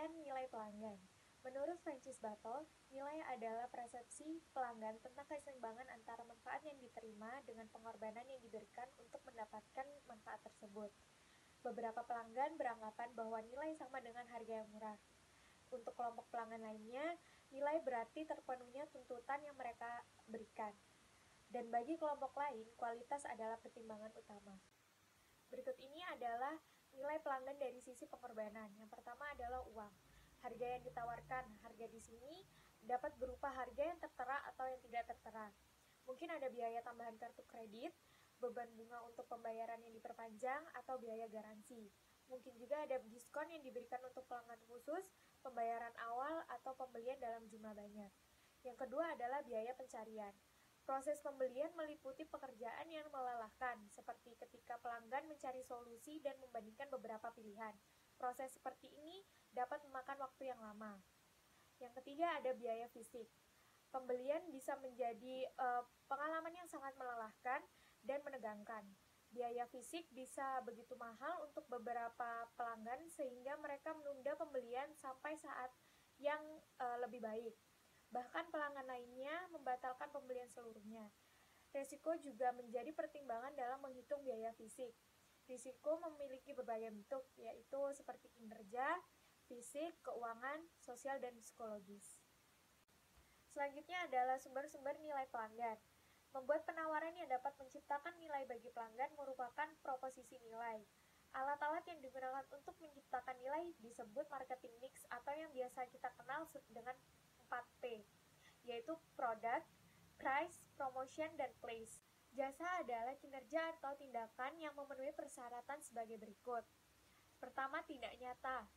pengertian nilai pelanggan. Menurut Francis Battle, nilai adalah persepsi pelanggan tentang keseimbangan antara manfaat yang diterima dengan pengorbanan yang diberikan untuk mendapatkan manfaat tersebut. Beberapa pelanggan beranggapan bahwa nilai sama dengan harga yang murah. Untuk kelompok pelanggan lainnya, nilai berarti terpenuhnya tuntutan yang mereka berikan. Dan bagi kelompok lain, kualitas adalah pertimbangan utama. Berikut ini adalah nilai pelanggan dari sisi pengorbanan. Yang pertama adalah uang. Harga yang ditawarkan. Harga di sini dapat berupa harga yang tertera atau yang tidak tertera. Mungkin ada biaya tambahan kartu kredit, beban bunga untuk pembayaran yang diperpanjang, atau biaya garansi. Mungkin juga ada diskon yang diberikan untuk pelanggan khusus, pembayaran awal, atau pembelian dalam jumlah banyak. Yang kedua adalah biaya pencarian. Proses pembelian meliputi pekerjaan yang melelahkan, seperti ketika pelanggan mencari solusi dan membandingkan beberapa pilihan. Proses seperti ini dapat memakan waktu yang lama. Yang ketiga ada biaya fisik. Pembelian bisa menjadi pengalaman yang sangat melelahkan dan menegangkan. Biaya fisik bisa begitu mahal untuk beberapa pelanggan sehingga mereka menunda pembelian sampai saat yang lebih baik. Bahkan pelanggan lainnya membatalkan pembelian seluruhnya. Risiko juga menjadi pertimbangan dalam menghitung biaya fisik. Risiko memiliki berbagai bentuk, yaitu seperti kinerja, fisik, keuangan, sosial, dan psikologis. Selanjutnya adalah sumber-sumber nilai pelanggan. Membuat penawaran yang dapat menciptakan nilai bagi pelanggan merupakan proposisi nilai. Alat-alat yang digunakan untuk menciptakan nilai disebut marketing mix atau yang biasa kita kenal dengan 4P, yaitu product, price, promotion, dan place. Jasa adalah kinerja atau tindakan yang memenuhi persyaratan sebagai berikut. Pertama, tidak nyata.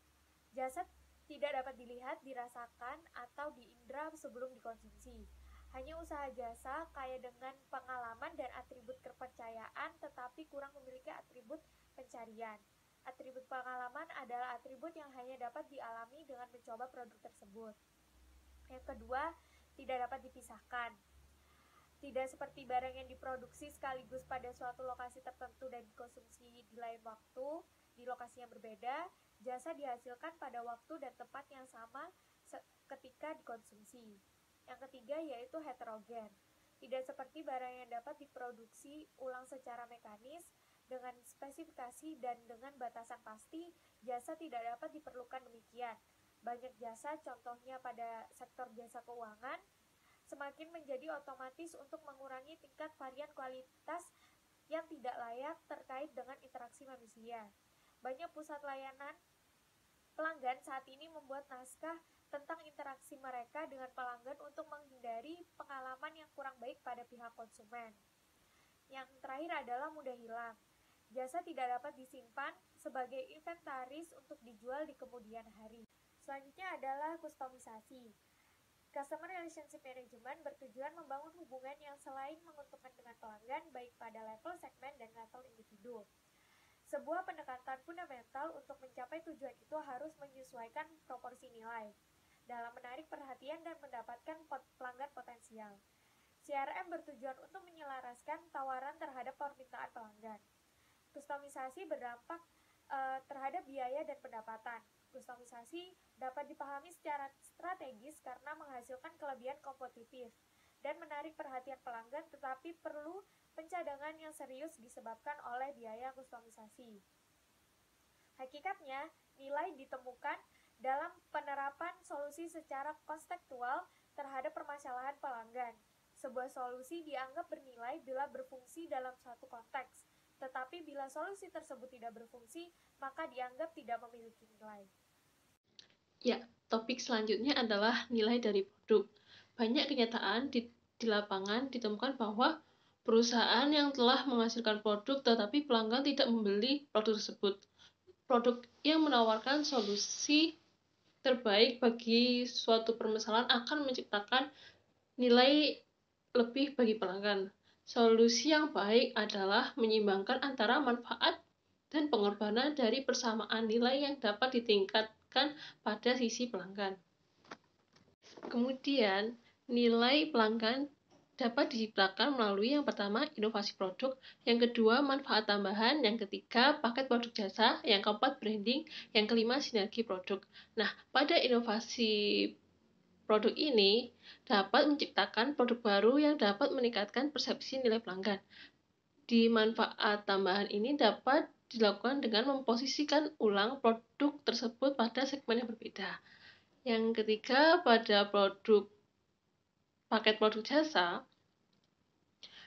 Jasa tidak dapat dilihat, dirasakan, atau diindra sebelum dikonsumsi. Hanya usaha jasa kaya dengan pengalaman dan atribut kepercayaan, tetapi kurang memiliki atribut pencarian. Atribut pengalaman adalah atribut yang hanya dapat dialami dengan mencoba produk tersebut. Yang kedua, tidak dapat dipisahkan. Tidak seperti barang yang diproduksi sekaligus pada suatu lokasi tertentu dan dikonsumsi di lain waktu, di lokasi yang berbeda, jasa dihasilkan pada waktu dan tempat yang sama ketika dikonsumsi. Yang ketiga yaitu heterogen. Tidak seperti barang yang dapat diproduksi ulang secara mekanis, dengan spesifikasi dan dengan batasan pasti, jasa tidak dapat diperlukan demikian. Banyak jasa, contohnya pada sektor jasa keuangan, semakin menjadi otomatis untuk mengurangi tingkat varian kualitas yang tidak layak terkait dengan interaksi manusia. Banyak pusat layanan pelanggan saat ini membuat naskah tentang interaksi mereka dengan pelanggan untuk menghindari pengalaman yang kurang baik pada pihak konsumen. Yang terakhir adalah mudah hilang. Jasa tidak dapat disimpan sebagai inventaris untuk dijual di kemudian hari. Selanjutnya adalah kustomisasi. Customer Relationship Management bertujuan membangun hubungan yang selain menguntungkan dengan pelanggan, baik pada level segmen dan level individu. Sebuah pendekatan fundamental untuk mencapai tujuan itu harus menyesuaikan proporsi nilai dalam menarik perhatian dan mendapatkan pelanggan potensial. CRM bertujuan untuk menyelaraskan tawaran terhadap permintaan pelanggan. Kustomisasi berdampak terhadap biaya dan pendapatan. Kustomisasi dapat dipahami secara strategis karena menghasilkan kelebihan kompetitif dan menarik perhatian pelanggan, tetapi perlu pencadangan yang serius disebabkan oleh biaya kustomisasi. Hakikatnya, nilai ditemukan dalam penerapan solusi secara konseptual terhadap permasalahan pelanggan. Sebuah solusi dianggap bernilai bila berfungsi dalam suatu konteks, tetapi bila solusi tersebut tidak berfungsi, maka dianggap tidak memiliki nilai. Ya, topik selanjutnya adalah nilai dari produk. Banyak kenyataan di lapangan ditemukan bahwa perusahaan yang telah menghasilkan produk tetapi pelanggan tidak membeli produk tersebut. Produk yang menawarkan solusi terbaik bagi suatu permasalahan akan menciptakan nilai lebih bagi pelanggan. Solusi yang baik adalah menyeimbangkan antara manfaat dan pengorbanan dari persamaan nilai yang dapat ditingkatkan pada sisi pelanggan. Kemudian, nilai pelanggan dapat diciptakan melalui yang pertama, inovasi produk, yang kedua, manfaat tambahan, yang ketiga, paket produk jasa, yang keempat, branding, yang kelima, sinergi produk. Nah, pada inovasi produk ini dapat menciptakan produk baru yang dapat meningkatkan persepsi nilai pelanggan. Di manfaat tambahan ini dapat dilakukan dengan memposisikan ulang produk tersebut pada segmen yang berbeda. Yang ketiga, pada paket produk jasa.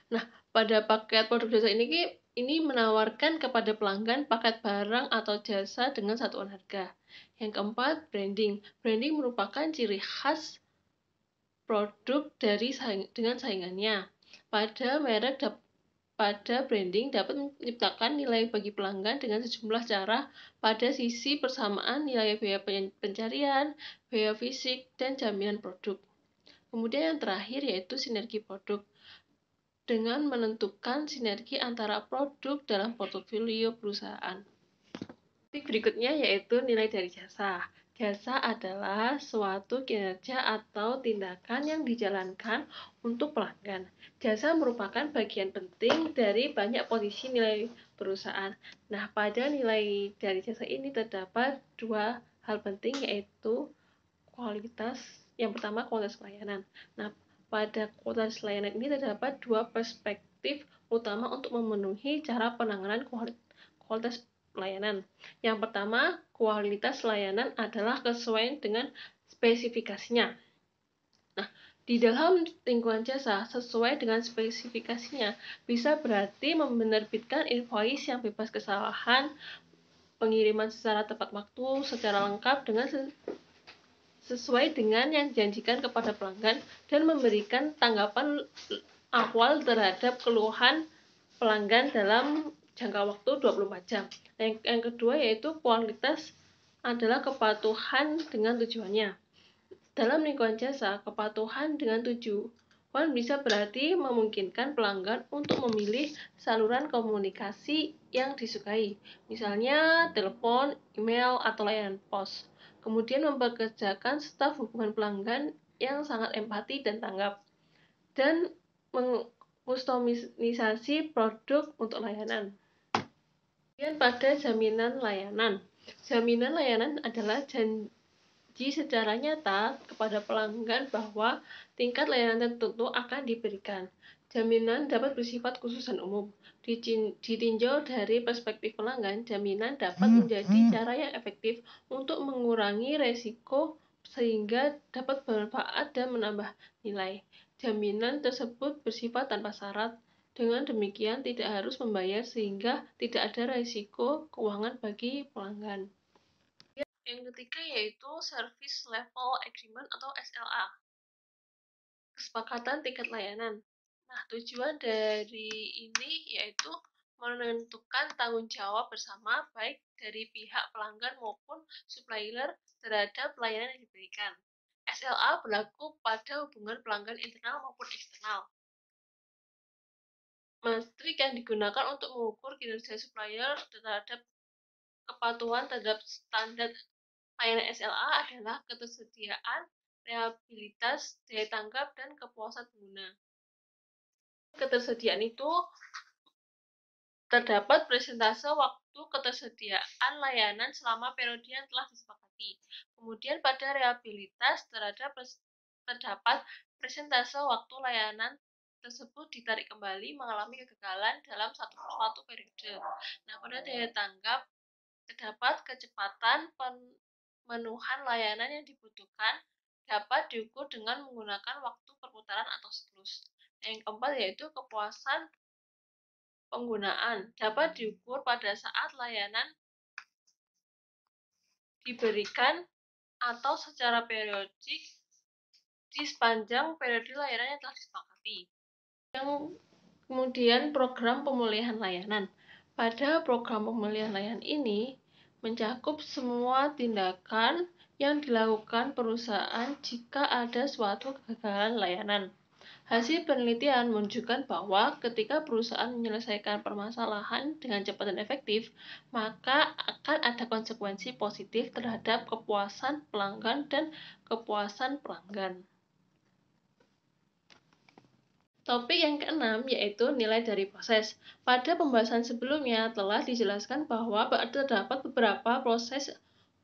Nah, pada paket produk jasa ini menawarkan kepada pelanggan paket barang atau jasa dengan satuan harga. Yang keempat, branding. Branding merupakan ciri khas produk dengan saingannya. Pada branding dapat menciptakan nilai bagi pelanggan dengan sejumlah cara pada sisi persamaan nilai biaya pencarian, biaya fisik, dan jaminan produk. Kemudian yang terakhir yaitu sinergi produk. Dengan menentukan sinergi antara produk dalam portofolio perusahaan. Berikutnya yaitu nilai dari jasa. Jasa adalah suatu kinerja atau tindakan yang dijalankan untuk pelanggan. Jasa merupakan bagian penting dari banyak posisi nilai perusahaan. Nah, pada nilai dari jasa ini terdapat dua hal penting yaitu kualitas. Yang pertama, kualitas pelayanan. Nah, pada kualitas layanan ini terdapat dua perspektif utama untuk memenuhi cara penanganan kualitas pelayanan. Yang pertama, kualitas layanan adalah kesesuaian dengan spesifikasinya. Nah, di dalam lingkungan jasa, sesuai dengan spesifikasinya, bisa berarti menerbitkan invoice yang bebas kesalahan, pengiriman secara tepat waktu, secara lengkap dengan sesuai dengan yang dijanjikan kepada pelanggan, dan memberikan tanggapan awal terhadap keluhan pelanggan dalam jangka waktu 24 jam. Yang kedua yaitu kualitas adalah kepatuhan dengan tujuannya. Dalam lingkungan jasa, kepatuhan dengan tujuan bisa berarti memungkinkan pelanggan untuk memilih saluran komunikasi yang disukai, misalnya telepon, email, atau layanan pos. Kemudian mempekerjakan staf hubungan pelanggan yang sangat empati dan tanggap, dan mengkustomisasi produk untuk layanan. Kemudian pada jaminan layanan. Jaminan layanan adalah janji secara nyata kepada pelanggan bahwa tingkat layanan tertentu akan diberikan. Jaminan dapat bersifat khusus dan umum. Ditinjau dari perspektif pelanggan, jaminan dapat menjadi cara yang efektif untuk mengurangi resiko sehingga dapat bermanfaat dan menambah nilai. Jaminan tersebut bersifat tanpa syarat. Dengan demikian, tidak harus membayar sehingga tidak ada risiko keuangan bagi pelanggan. Yang ketiga yaitu Service Level Agreement atau SLA. Kesepakatan tingkat layanan. Nah, tujuan dari ini yaitu menentukan tanggung jawab bersama baik dari pihak pelanggan maupun supplier terhadap layanan yang diberikan. SLA berlaku pada hubungan pelanggan internal maupun eksternal. Metrik yang digunakan untuk mengukur kinerja supplier terhadap kepatuhan terhadap standar layanan SLA adalah ketersediaan, reliabilitas, daya tanggap, dan kepuasan pengguna. Ketersediaan itu terdapat persentase waktu ketersediaan layanan selama periode yang telah disepakati. Kemudian pada reliabilitas terdapat persentase waktu layanan tersebut ditarik kembali mengalami kegagalan dalam suatu periode. Nah, pada daya tanggap terdapat kecepatan pemenuhan layanan yang dibutuhkan dapat diukur dengan menggunakan waktu perputaran atau siklus. Yang keempat yaitu kepuasan penggunaan dapat diukur pada saat layanan diberikan atau secara periodik di sepanjang periode layanan yang telah disepakati. Kemudian program pemulihan layanan. Pada program pemulihan layanan ini mencakup semua tindakan yang dilakukan perusahaan jika ada suatu kegagalan layanan. Hasil penelitian menunjukkan bahwa ketika perusahaan menyelesaikan permasalahan dengan cepat dan efektif, maka akan ada konsekuensi positif terhadap kepuasan pelanggan dan kepuasan pelanggan. Topik yang keenam yaitu nilai dari proses. Pada pembahasan sebelumnya telah dijelaskan bahwa terdapat beberapa proses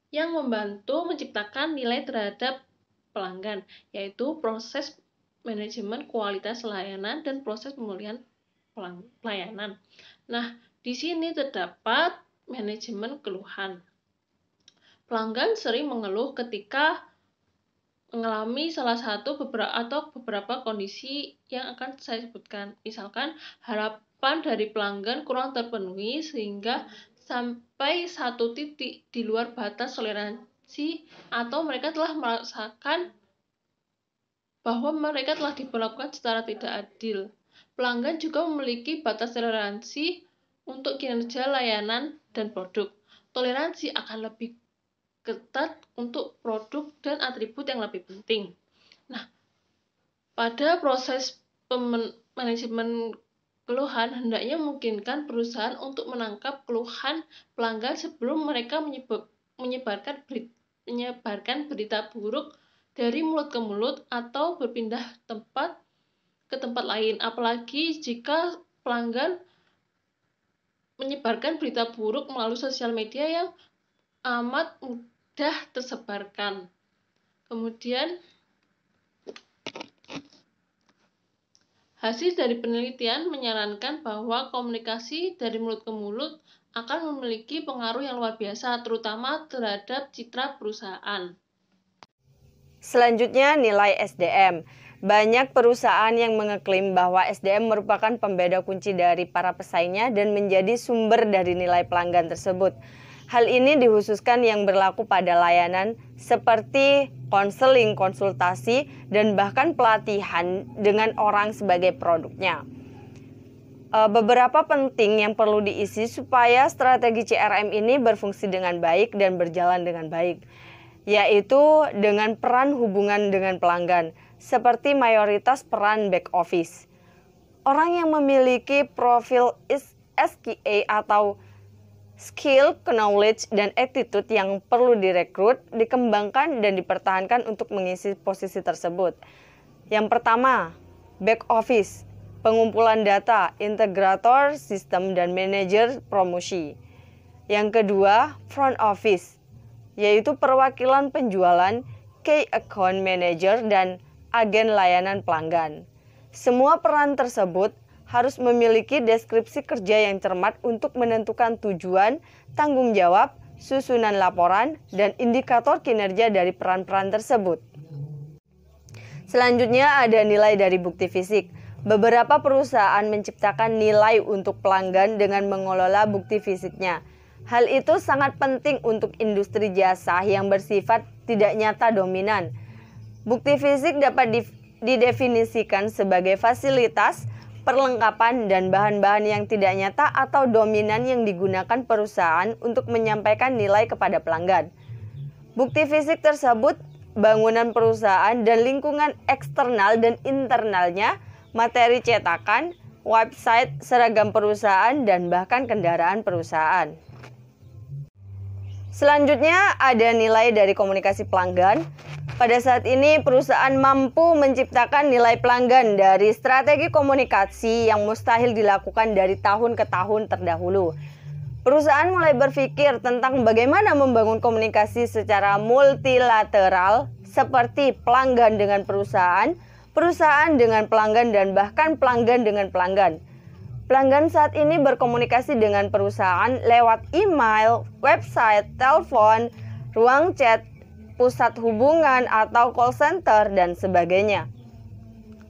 yang membantu menciptakan nilai terhadap pelanggan, yaitu proses manajemen kualitas layanan dan proses pemulihan pelayanan. Nah, di sini terdapat manajemen keluhan. Pelanggan sering mengeluh ketika mengalami salah satu beberapa kondisi yang akan saya sebutkan. Misalkan harapan dari pelanggan kurang terpenuhi sehingga sampai satu titik di luar batas toleransi, atau mereka telah merasakan bahwa mereka telah diperlakukan secara tidak adil. Pelanggan juga memiliki batas toleransi untuk kinerja layanan dan produk. Toleransi akan lebih ketat untuk produk dan atribut yang lebih penting. Nah, pada proses manajemen keluhan hendaknya memungkinkan perusahaan untuk menangkap keluhan pelanggan sebelum mereka menyebarkan berita buruk dari mulut ke mulut atau berpindah ke tempat lain. Apalagi jika pelanggan menyebarkan berita buruk melalui sosial media yang amat mudah tersebarkan. Kemudian, hasil dari penelitian menyarankan bahwa komunikasi dari mulut ke mulut akan memiliki pengaruh yang luar biasa, terutama terhadap citra perusahaan. Selanjutnya, nilai SDM. Banyak perusahaan yang mengeklaim bahwa SDM merupakan pembeda kunci dari para pesaingnya dan menjadi sumber dari nilai pelanggan tersebut. Hal ini dikhususkan yang berlaku pada layanan seperti konseling, konsultasi, dan bahkan pelatihan dengan orang sebagai produknya. Beberapa penting yang perlu diisi supaya strategi CRM ini berfungsi dengan baik dan berjalan dengan baik, yaitu dengan peran hubungan dengan pelanggan, seperti mayoritas peran back office. Orang yang memiliki profil SQA atau skill, knowledge, dan attitude yang perlu direkrut, dikembangkan, dan dipertahankan untuk mengisi posisi tersebut. Yang pertama, back office, pengumpulan data, integrator, sistem, dan manajer promosi. Yang kedua, front office, yaitu perwakilan penjualan, key account manager, dan agen layanan pelanggan. Semua peran tersebut harus memiliki deskripsi kerja yang cermat untuk menentukan tujuan, tanggung jawab, susunan laporan, dan indikator kinerja dari peran-peran tersebut. Selanjutnya ada nilai dari bukti fisik. Beberapa perusahaan menciptakan nilai untuk pelanggan dengan mengelola bukti fisiknya. Hal itu sangat penting untuk industri jasa yang bersifat tidak nyata dominan. Bukti fisik dapat didefinisikan sebagai fasilitas, perlengkapan, dan bahan-bahan yang tidak nyata atau dominan yang digunakan perusahaan untuk menyampaikan nilai kepada pelanggan. Bukti fisik tersebut bangunan perusahaan dan lingkungan eksternal dan internalnya, materi cetakan, website, seragam perusahaan, dan bahkan kendaraan perusahaan. Selanjutnya ada nilai dari komunikasi pelanggan. Pada saat ini perusahaan mampu menciptakan nilai pelanggan dari strategi komunikasi yang mustahil dilakukan dari tahun ke tahun terdahulu. Perusahaan mulai berpikir tentang bagaimana membangun komunikasi secara multilateral seperti pelanggan dengan perusahaan, perusahaan dengan pelanggan, dan bahkan pelanggan dengan pelanggan. Pelanggan saat ini berkomunikasi dengan perusahaan lewat email, website, telepon, ruang chat, pusat hubungan atau call center, dan sebagainya.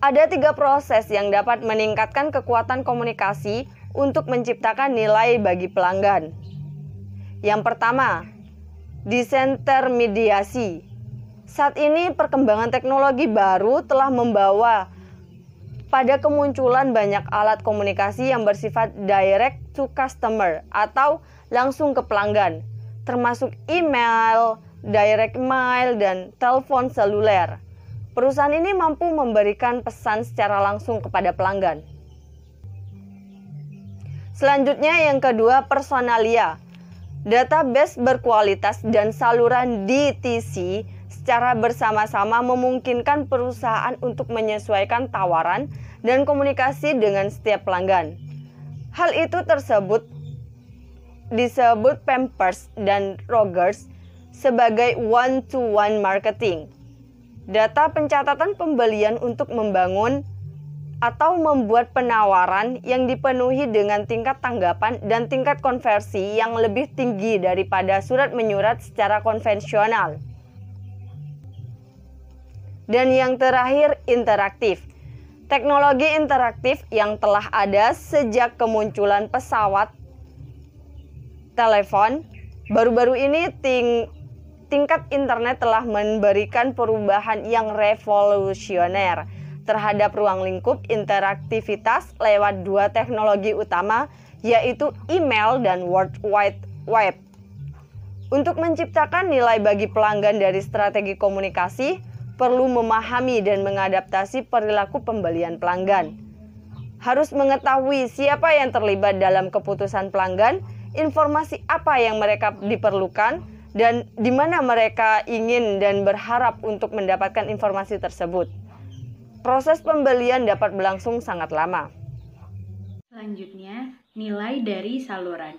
Ada 3 proses yang dapat meningkatkan kekuatan komunikasi untuk menciptakan nilai bagi pelanggan. Yang pertama, disintermediasi. Saat ini perkembangan teknologi baru telah membawa pada kemunculan banyak alat komunikasi yang bersifat direct to customer atau langsung ke pelanggan, termasuk email, direct mail, dan telepon seluler. Perusahaan ini mampu memberikan pesan secara langsung kepada pelanggan. Selanjutnya yang kedua, personalia. Database berkualitas dan saluran DTC secara bersama-sama memungkinkan perusahaan untuk menyesuaikan tawaran dan komunikasi dengan setiap pelanggan. Hal itu disebut Pampers dan Rogers sebagai one-to-one marketing. Data pencatatan pembelian untuk membangun atau membuat penawaran yang dipenuhi dengan tingkat tanggapan dan tingkat konversi yang lebih tinggi daripada surat menyurat secara konvensional. Dan yang terakhir, interaktif. Teknologi interaktif yang telah ada sejak kemunculan pesawat telepon, baru-baru ini tingkat internet telah memberikan perubahan yang revolusioner terhadap ruang lingkup interaktivitas lewat dua teknologi utama, yaitu email dan World Wide Web. Untuk menciptakan nilai bagi pelanggan dari strategi komunikasi, perlu memahami dan mengadaptasi perilaku pembelian pelanggan. Harus mengetahui siapa yang terlibat dalam keputusan pelanggan, informasi apa yang mereka diperlukan, dan di mana mereka ingin dan berharap untuk mendapatkan informasi tersebut. Proses pembelian dapat berlangsung sangat lama. Selanjutnya, nilai dari saluran.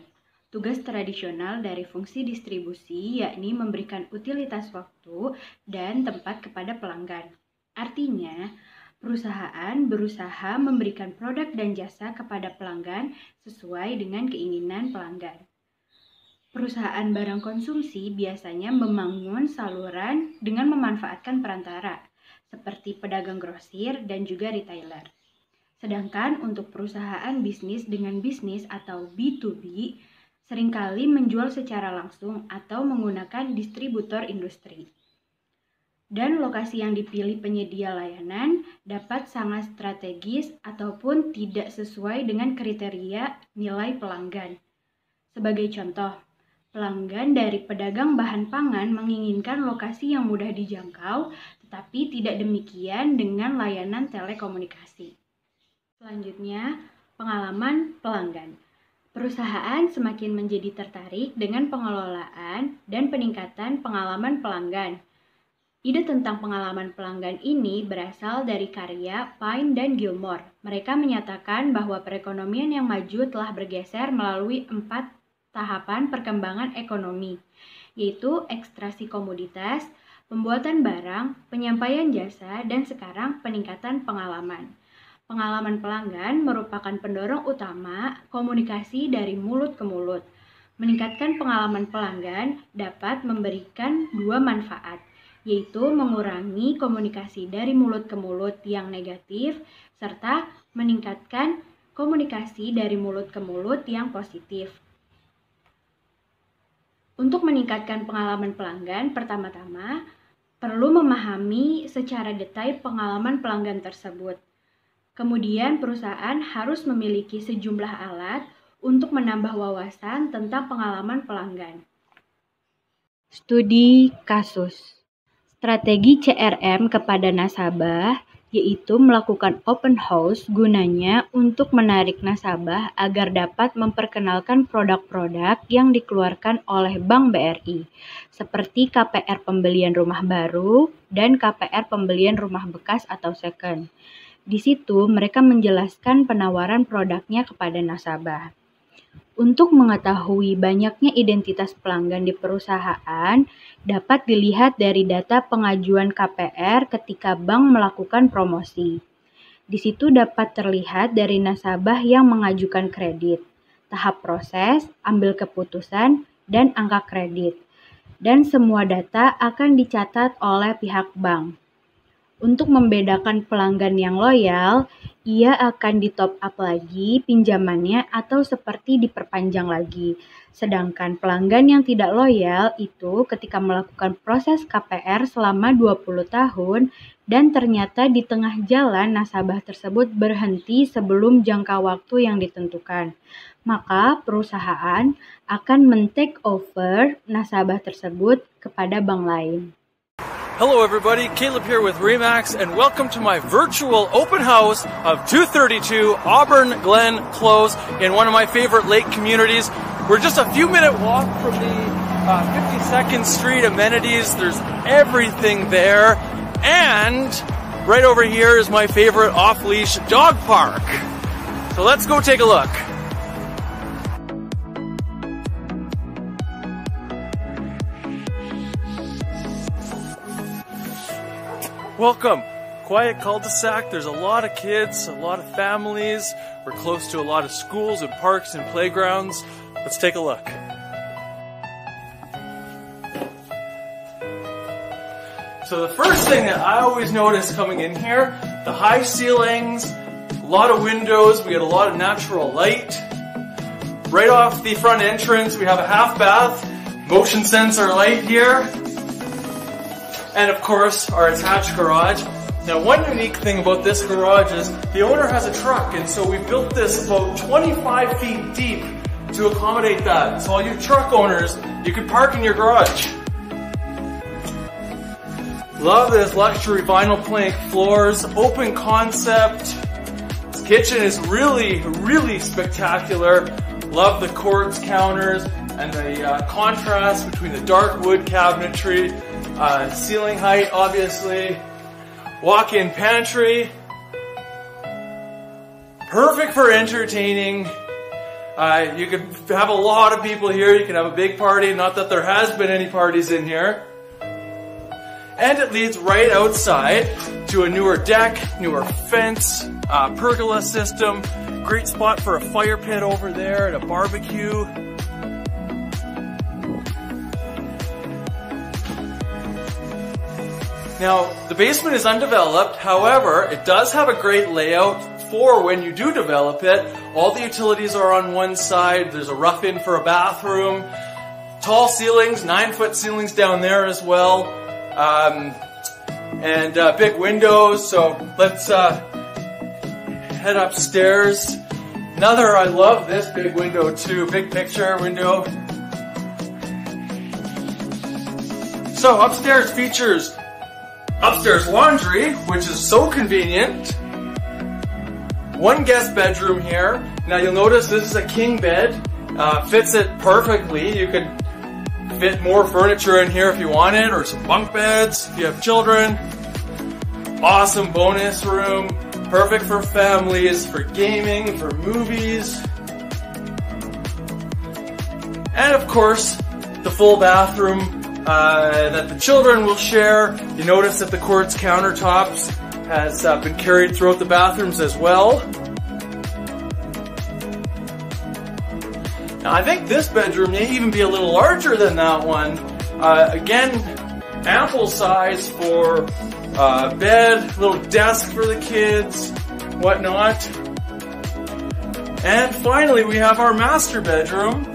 Tugas tradisional dari fungsi distribusi yakni memberikan utilitas waktu dan tempat kepada pelanggan. Artinya, perusahaan berusaha memberikan produk dan jasa kepada pelanggan sesuai dengan keinginan pelanggan. Perusahaan barang konsumsi biasanya membangun saluran dengan memanfaatkan perantara, seperti pedagang grosir dan juga retailer. Sedangkan untuk perusahaan bisnis dengan bisnis atau B2B, seringkali menjual secara langsung atau menggunakan distributor industri. Dan lokasi yang dipilih penyedia layanan dapat sangat strategis ataupun tidak sesuai dengan kriteria nilai pelanggan. Sebagai contoh, pelanggan dari pedagang bahan pangan menginginkan lokasi yang mudah dijangkau, tetapi tidak demikian dengan layanan telekomunikasi. Selanjutnya, pengalaman pelanggan. Perusahaan semakin menjadi tertarik dengan pengelolaan dan peningkatan pengalaman pelanggan. Ide tentang pengalaman pelanggan ini berasal dari karya Pine dan Gilmore. Mereka menyatakan bahwa perekonomian yang maju telah bergeser melalui 4 tahapan perkembangan ekonomi, yaitu ekstraksi komoditas, pembuatan barang, penyampaian jasa, dan sekarang peningkatan pengalaman. Pengalaman pelanggan merupakan pendorong utama komunikasi dari mulut ke mulut. Meningkatkan pengalaman pelanggan dapat memberikan 2 manfaat, yaitu mengurangi komunikasi dari mulut ke mulut yang negatif, serta meningkatkan komunikasi dari mulut ke mulut yang positif. Untuk meningkatkan pengalaman pelanggan, pertama-tama perlu memahami secara detail pengalaman pelanggan tersebut. Kemudian perusahaan harus memiliki sejumlah alat untuk menambah wawasan tentang pengalaman pelanggan. Studi kasus. Strategi CRM kepada nasabah yaitu melakukan open house gunanya untuk menarik nasabah agar dapat memperkenalkan produk-produk yang dikeluarkan oleh Bank BRI, seperti KPR pembelian rumah baru dan KPR pembelian rumah bekas atau second. Di situ mereka menjelaskan penawaran produknya kepada nasabah. Untuk mengetahui banyaknya identitas pelanggan di perusahaan, dapat dilihat dari data pengajuan KPR ketika bank melakukan promosi. Di situ dapat terlihat dari nasabah yang mengajukan kredit, tahap proses, ambil keputusan, dan angka kredit. Dan semua data akan dicatat oleh pihak bank. Untuk membedakan pelanggan yang loyal, ia akan di-top up lagi pinjamannya atau seperti diperpanjang lagi. Sedangkan pelanggan yang tidak loyal itu ketika melakukan proses KPR selama 20 tahun dan ternyata di tengah jalan nasabah tersebut berhenti sebelum jangka waktu yang ditentukan. Maka perusahaan akan men-take over nasabah tersebut kepada bank lain. Hello everybody, Caleb here with Remax and welcome to my virtual open house of 232 Auburn Glen Close in one of my favorite lake communities. We're just a few minute walk from the 52nd Street amenities, there's everything there. And right over here is my favorite off-leash dog park. So let's go take a look. Welcome. Quiet cul-de-sac. There's a lot of kids, a lot of families. We're close to a lot of schools and parks and playgrounds. Let's take a look. So the first thing that I always notice coming in here, the high ceilings, a lot of windows, we get a lot of natural light. Right off the front entrance, we have a half bath, motion sensor light here, and of course our attached garage. Now one unique thing about this garage is the owner has a truck, and so we built this about 25 feet deep to accommodate that. So all you truck owners, you can park in your garage. Love this luxury vinyl plank floors, open concept. This kitchen is really, really spectacular. Love the quartz counters and the contrast between the dark wood cabinetry, ceiling height obviously. Walk-in pantry, perfect for entertaining. You could have a lot of people here. You can have a big party. Not that there has been any parties in here. And it leads right outside to a newer deck, newer fence, pergola system. Great spot for a fire pit over there and a barbecue. Now, the basement is undeveloped, however, it does have a great layout for when you do develop it. All the utilities are on one side, there's a rough-in for a bathroom, tall ceilings, 9-foot ceilings down there as well, and big windows, so let's head upstairs. I love this big window too, big picture window. So upstairs features upstairs laundry, which is so convenient. One guest bedroom here. Now you'll notice this is a king bed. Fits it perfectly. You could fit more furniture in here if you wanted, or some bunk beds if you have children. Awesome bonus room. Perfect for families, for gaming, for movies. And of course, the full bathroom that the children will share. You notice that the quartz countertops has been carried throughout the bathrooms as well. Now I think this bedroom may even be a little larger than that one. Again, ample size for bed, little desk for the kids, whatnot. And finally we have our master bedroom.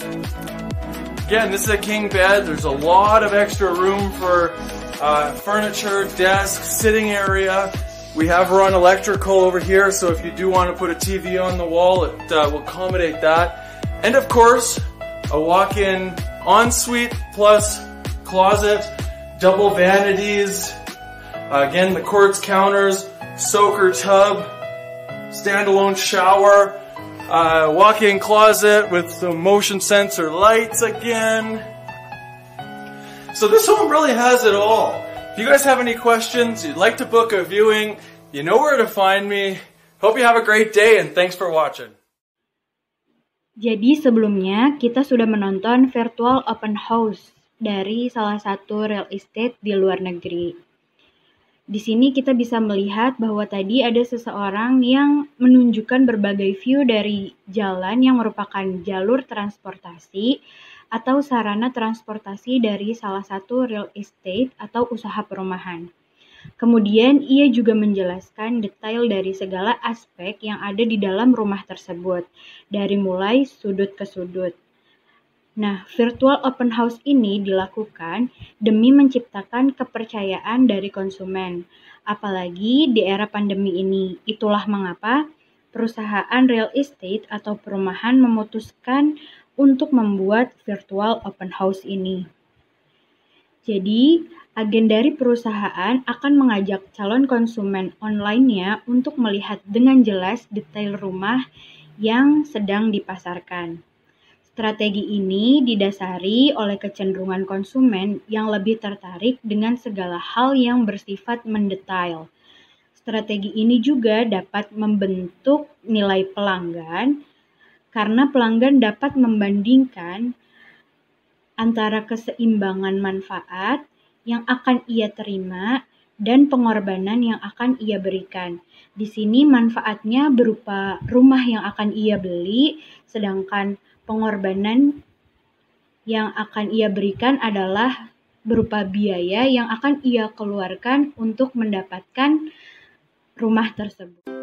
Again, this is a king bed. There's a lot of extra room for furniture, desk, sitting area. We have run electrical over here, so if you do want to put a TV on the wall, it will accommodate that. And of course, a walk-in ensuite plus closet, double vanities. Again, the quartz counters, soaker tub, standalone shower. Walk-in closet with some motion sensor lights again. So this home really has it all. If you guys have any questions, you'd like to book a viewing, you know where to find me. Hope you have a great day and thanks for watching. Jadi sebelumnya kita sudah menonton virtual open house dari salah satu real estate di luar negeri. Di sini kita bisa melihat bahwa tadi ada seseorang yang menunjukkan berbagai view dari jalan yang merupakan jalur transportasi atau sarana transportasi dari salah satu real estate atau usaha perumahan. Kemudian ia juga menjelaskan detail dari segala aspek yang ada di dalam rumah tersebut, dari mulai sudut ke sudut. Nah, virtual open house ini dilakukan demi menciptakan kepercayaan dari konsumen, apalagi di era pandemi ini. Itulah mengapa perusahaan real estate atau perumahan memutuskan untuk membuat virtual open house ini. Jadi, agen dari perusahaan akan mengajak calon konsumen online-nya untuk melihat dengan jelas detail rumah yang sedang dipasarkan. Strategi ini didasari oleh kecenderungan konsumen yang lebih tertarik dengan segala hal yang bersifat mendetail. Strategi ini juga dapat membentuk nilai pelanggan karena pelanggan dapat membandingkan antara keseimbangan manfaat yang akan ia terima dan pengorbanan yang akan ia berikan. Di sini manfaatnya berupa rumah yang akan ia beli, sedangkan pengorbanan yang akan ia berikan adalah berupa biaya yang akan ia keluarkan untuk mendapatkan rumah tersebut.